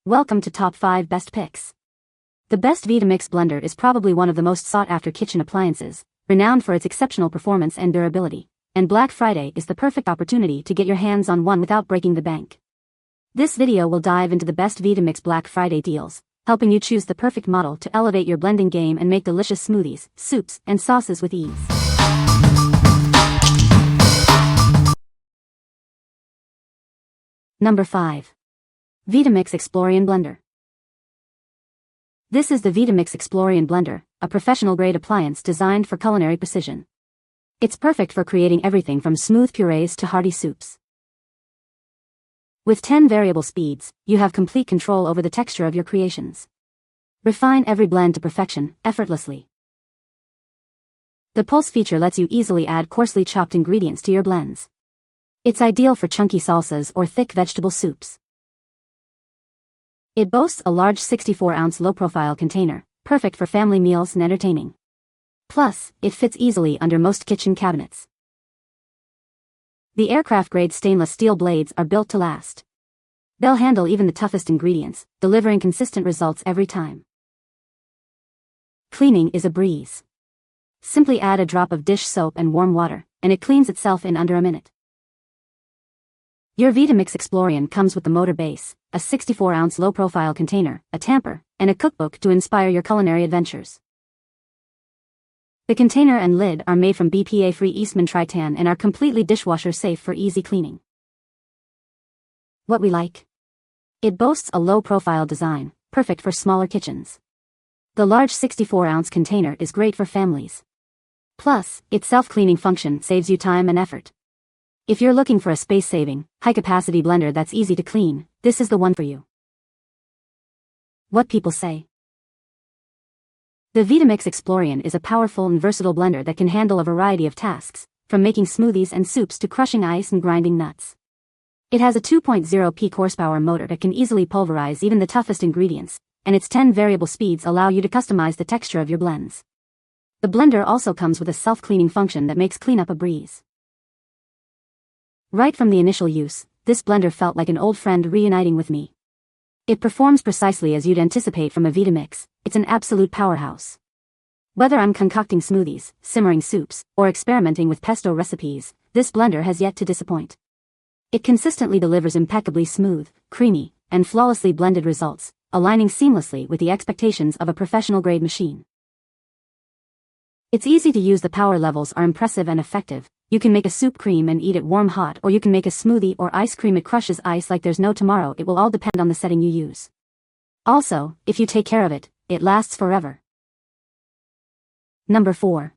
Welcome to Top 5 Best Picks. The best Vitamix blender is probably one of the most sought-after kitchen appliances, renowned for its exceptional performance and durability, and Black Friday is the perfect opportunity to get your hands on one without breaking the bank. This video will dive into the best Vitamix Black Friday deals, helping you choose the perfect model to elevate your blending game and make delicious smoothies, soups, and sauces with ease. Number 5. Vitamix Explorian Blender. This is the Vitamix Explorian Blender, a professional-grade appliance designed for culinary precision. It's perfect for creating everything from smooth purees to hearty soups. With 10 variable speeds, you have complete control over the texture of your creations. Refine every blend to perfection, effortlessly. The pulse feature lets you easily add coarsely chopped ingredients to your blends. It's ideal for chunky salsas or thick vegetable soups. It boasts a large 64-ounce low-profile container, perfect for family meals and entertaining. Plus, it fits easily under most kitchen cabinets. The aircraft-grade stainless steel blades are built to last. They'll handle even the toughest ingredients, delivering consistent results every time. Cleaning is a breeze. Simply add a drop of dish soap and warm water, and it cleans itself in under a minute. Your Vitamix Explorian comes with the motor base, a 64-ounce low-profile container, a tamper, and a cookbook to inspire your culinary adventures. The container and lid are made from BPA-free Eastman Tritan and are completely dishwasher-safe for easy cleaning. What we like? It boasts a low-profile design, perfect for smaller kitchens. The large 64-ounce container is great for families. Plus, its self-cleaning function saves you time and effort. If you're looking for a space-saving, high-capacity blender that's easy to clean, this is the one for you. What people say. The Vitamix Explorian is a powerful and versatile blender that can handle a variety of tasks, from making smoothies and soups to crushing ice and grinding nuts. It has a 2.0 peak horsepower motor that can easily pulverize even the toughest ingredients, and its 10 variable speeds allow you to customize the texture of your blends. The blender also comes with a self-cleaning function that makes cleanup a breeze. Right from the initial use, this blender felt like an old friend reuniting with me. It performs precisely as you'd anticipate from a Vitamix. It's an absolute powerhouse. Whether I'm concocting smoothies, simmering soups, or experimenting with pesto recipes, this blender has yet to disappoint. It consistently delivers impeccably smooth, creamy, and flawlessly blended results, aligning seamlessly with the expectations of a professional-grade machine. It's easy to use. The power levels are impressive and effective. You can make a soup cream and eat it warm hot, or you can make a smoothie or ice cream. It crushes ice like there's no tomorrow. It will all depend on the setting you use. Also, if you take care of it, it lasts forever. Number 4.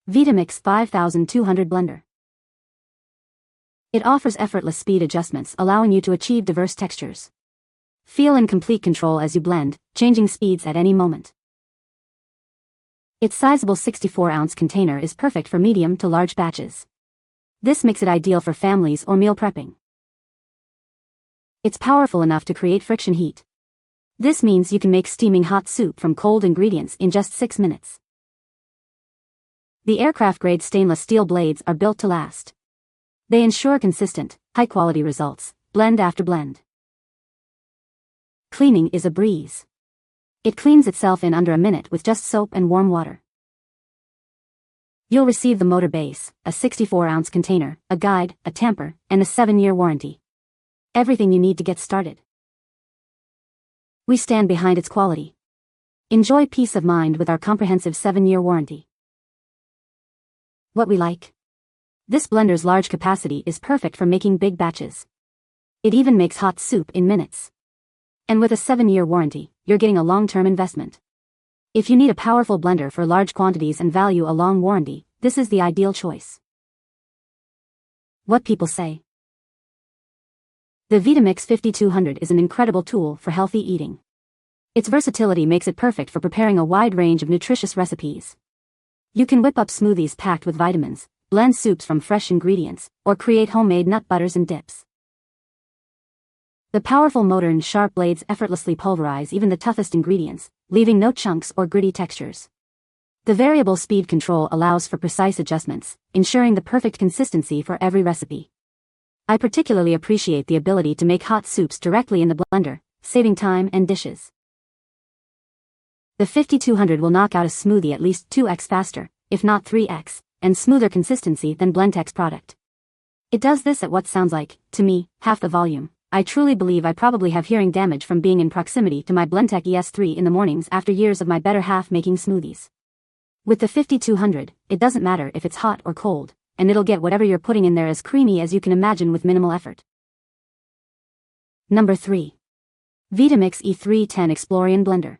Vitamix 5200 Blender. It offers effortless speed adjustments, allowing you to achieve diverse textures. Feel in complete control as you blend, changing speeds at any moment. Its sizable 64-ounce container is perfect for medium to large batches. This makes it ideal for families or meal prepping. It's powerful enough to create friction heat. This means you can make steaming hot soup from cold ingredients in just 6 minutes. The aircraft-grade stainless steel blades are built to last. They ensure consistent, high-quality results, blend after blend. Cleaning is a breeze. It cleans itself in under a minute with just soap and warm water. You'll receive the motor base, a 64-ounce container, a guide, a tamper, and a 7-year warranty. Everything you need to get started. We stand behind its quality. Enjoy peace of mind with our comprehensive 7-year warranty. What we like? This blender's large capacity is perfect for making big batches. It even makes hot soup in minutes. And with a 7-year warranty, you're getting a long-term investment. If you need a powerful blender for large quantities and value a long warranty, this is the ideal choice. What people say. The Vitamix 5200 is an incredible tool for healthy eating. Its versatility makes it perfect for preparing a wide range of nutritious recipes. You can whip up smoothies packed with vitamins, blend soups from fresh ingredients, or create homemade nut butters and dips. The powerful motor and sharp blades effortlessly pulverize even the toughest ingredients, leaving no chunks or gritty textures. The variable speed control allows for precise adjustments, ensuring the perfect consistency for every recipe. I particularly appreciate the ability to make hot soups directly in the blender, saving time and dishes. The 5200 will knock out a smoothie at least 2x faster, if not 3x, and smoother consistency than Blendtec's product. It does this at what sounds like, to me, half the volume. I truly believe I probably have hearing damage from being in proximity to my Blendtec ES3 in the mornings after years of my better half making smoothies. With the 5200, it doesn't matter if it's hot or cold, and it'll get whatever you're putting in there as creamy as you can imagine with minimal effort. Number 3. Vitamix E310 Explorian Blender.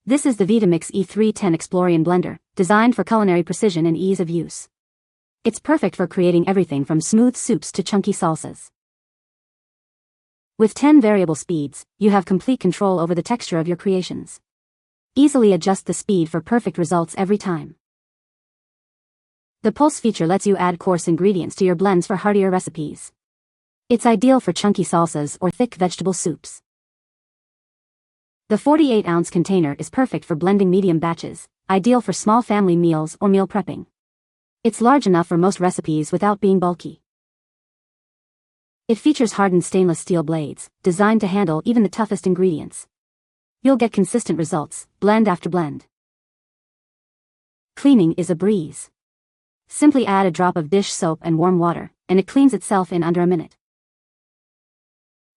This is the Vitamix E310 Explorian Blender, designed for culinary precision and ease of use. It's perfect for creating everything from smooth soups to chunky salsas. With 10 variable speeds, you have complete control over the texture of your creations. Easily adjust the speed for perfect results every time. The pulse feature lets you add coarse ingredients to your blends for heartier recipes. It's ideal for chunky salsas or thick vegetable soups. The 48-ounce container is perfect for blending medium batches, ideal for small family meals or meal prepping. It's large enough for most recipes without being bulky. It features hardened stainless steel blades, designed to handle even the toughest ingredients. You'll get consistent results, blend after blend. Cleaning is a breeze. Simply add a drop of dish soap and warm water, and it cleans itself in under a minute.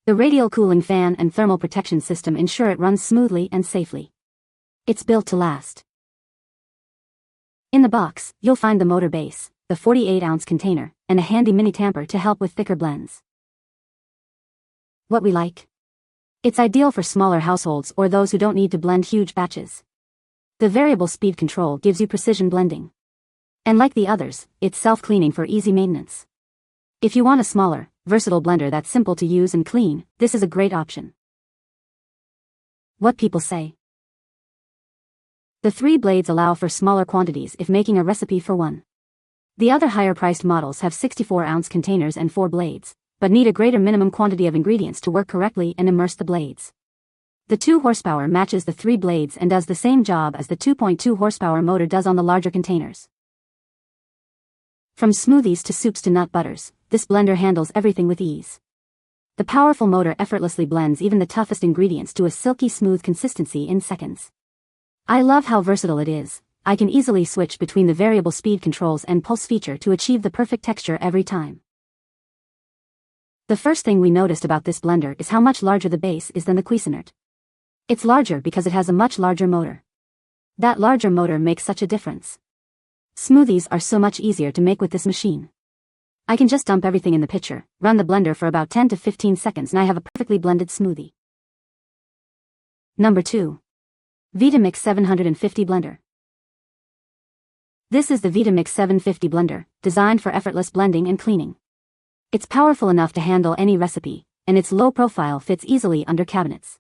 The radial cooling fan and thermal protection system ensure it runs smoothly and safely. It's built to last. In the box, you'll find the motor base, the 48-ounce container, and a handy mini tamper to help with thicker blends. What we like? It's ideal for smaller households or those who don't need to blend huge batches. The variable speed control gives you precision blending. And like the others, it's self-cleaning for easy maintenance. If you want a smaller, versatile blender that's simple to use and clean, this is a great option. What people say. The 3 blades allow for smaller quantities if making a recipe for one. The other higher-priced models have 64-ounce containers and 4 blades, but need a greater minimum quantity of ingredients to work correctly and immerse the blades. The 2 horsepower matches the 3 blades and does the same job as the 2.2 horsepower motor does on the larger containers. From smoothies to soups to nut butters, this blender handles everything with ease. The powerful motor effortlessly blends even the toughest ingredients to a silky smooth consistency in seconds. I love how versatile it is. I can easily switch between the variable speed controls and pulse feature to achieve the perfect texture every time. The first thing we noticed about this blender is how much larger the base is than the Cuisinart. It's larger because it has a much larger motor. That larger motor makes such a difference. Smoothies are so much easier to make with this machine. I can just dump everything in the pitcher, run the blender for about 10 to 15 seconds and I have a perfectly blended smoothie. Number 2. Vitamix 750 Blender. This is the Vitamix 750 Blender, designed for effortless blending and cleaning. It's powerful enough to handle any recipe, and its low profile fits easily under cabinets.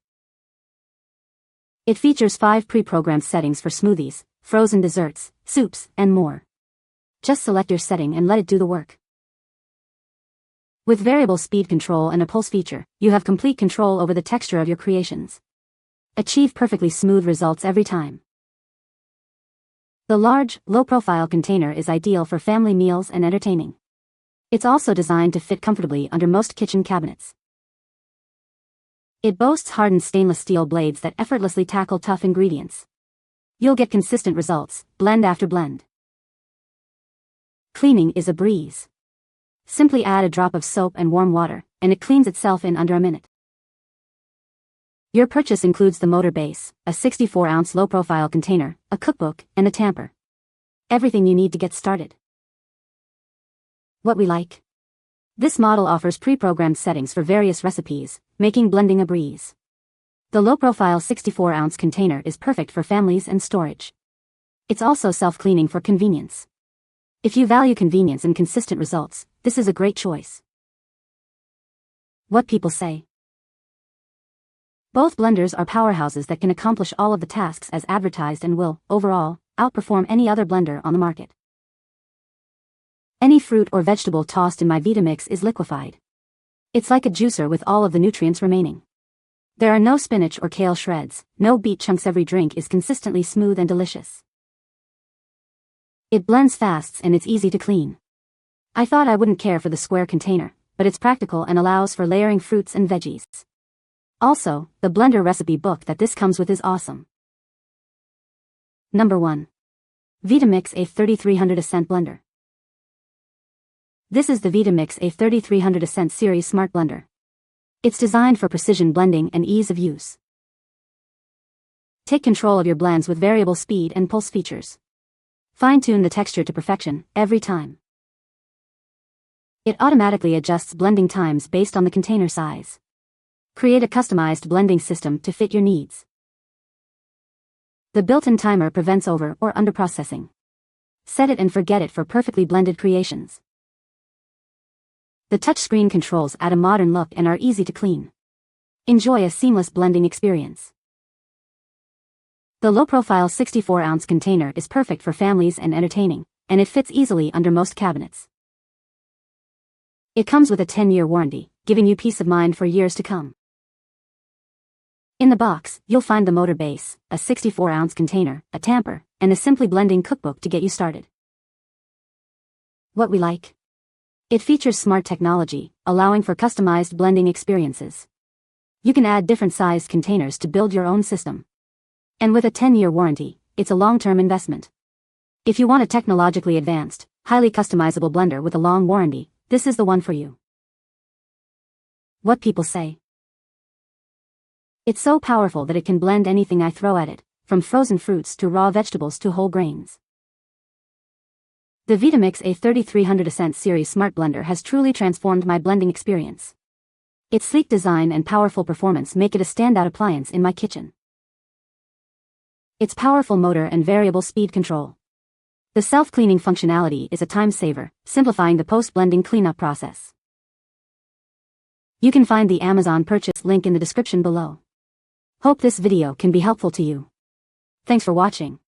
It features 5 pre-programmed settings for smoothies, frozen desserts, soups, and more. Just select your setting and let it do the work. With variable speed control and a pulse feature, you have complete control over the texture of your creations. Achieve perfectly smooth results every time. The large, low-profile container is ideal for family meals and entertaining. It's also designed to fit comfortably under most kitchen cabinets. It boasts hardened stainless steel blades that effortlessly tackle tough ingredients. You'll get consistent results, blend after blend. Cleaning is a breeze. Simply add a drop of soap and warm water, and it cleans itself in under a minute. Your purchase includes the motor base, a 64-ounce low-profile container, a cookbook, and a tamper. Everything you need to get started. What we like? This model offers pre-programmed settings for various recipes, making blending a breeze. The low-profile 64-ounce container is perfect for families and storage. It's also self-cleaning for convenience. If you value convenience and consistent results, this is a great choice. What people say. Both blenders are powerhouses that can accomplish all of the tasks as advertised and will, overall, outperform any other blender on the market. Any fruit or vegetable tossed in my Vitamix is liquefied. It's like a juicer with all of the nutrients remaining. There are no spinach or kale shreds, no beet chunks. Every drink is consistently smooth and delicious. It blends fast and it's easy to clean. I thought I wouldn't care for the square container, but it's practical and allows for layering fruits and veggies. Also, the blender recipe book that this comes with is awesome. Number 1. Vitamix A3300 Ascent Blender. This is the Vitamix A3300 Ascent series smart blender. It's designed for precision blending and ease of use. Take control of your blends with variable speed and pulse features. Fine-tune the texture to perfection every time. It automatically adjusts blending times based on the container size. Create a customized blending system to fit your needs. The built-in timer prevents over or underprocessing. Set it and forget it for perfectly blended creations. The touchscreen controls add a modern look and are easy to clean. Enjoy a seamless blending experience. The low-profile 64-ounce container is perfect for families and entertaining, and it fits easily under most cabinets. It comes with a 10-year warranty, giving you peace of mind for years to come. In the box, you'll find the motor base, a 64-ounce container, a tamper, and a Simply Blending cookbook to get you started. What we like? It features smart technology, allowing for customized blending experiences. You can add different sized containers to build your own system. And with a 10-year warranty, it's a long-term investment. If you want a technologically advanced, highly customizable blender with a long warranty, this is the one for you. What people say? It's so powerful that it can blend anything I throw at it, from frozen fruits to raw vegetables to whole grains. The Vitamix A3300 Ascent series smart blender has truly transformed my blending experience. Its sleek design and powerful performance make it a standout appliance in my kitchen. Its powerful motor and variable speed control. The self-cleaning functionality is a time saver, simplifying the post-blending cleanup process. You can find the Amazon purchase link in the description below. Hope this video can be helpful to you. Thanks for watching.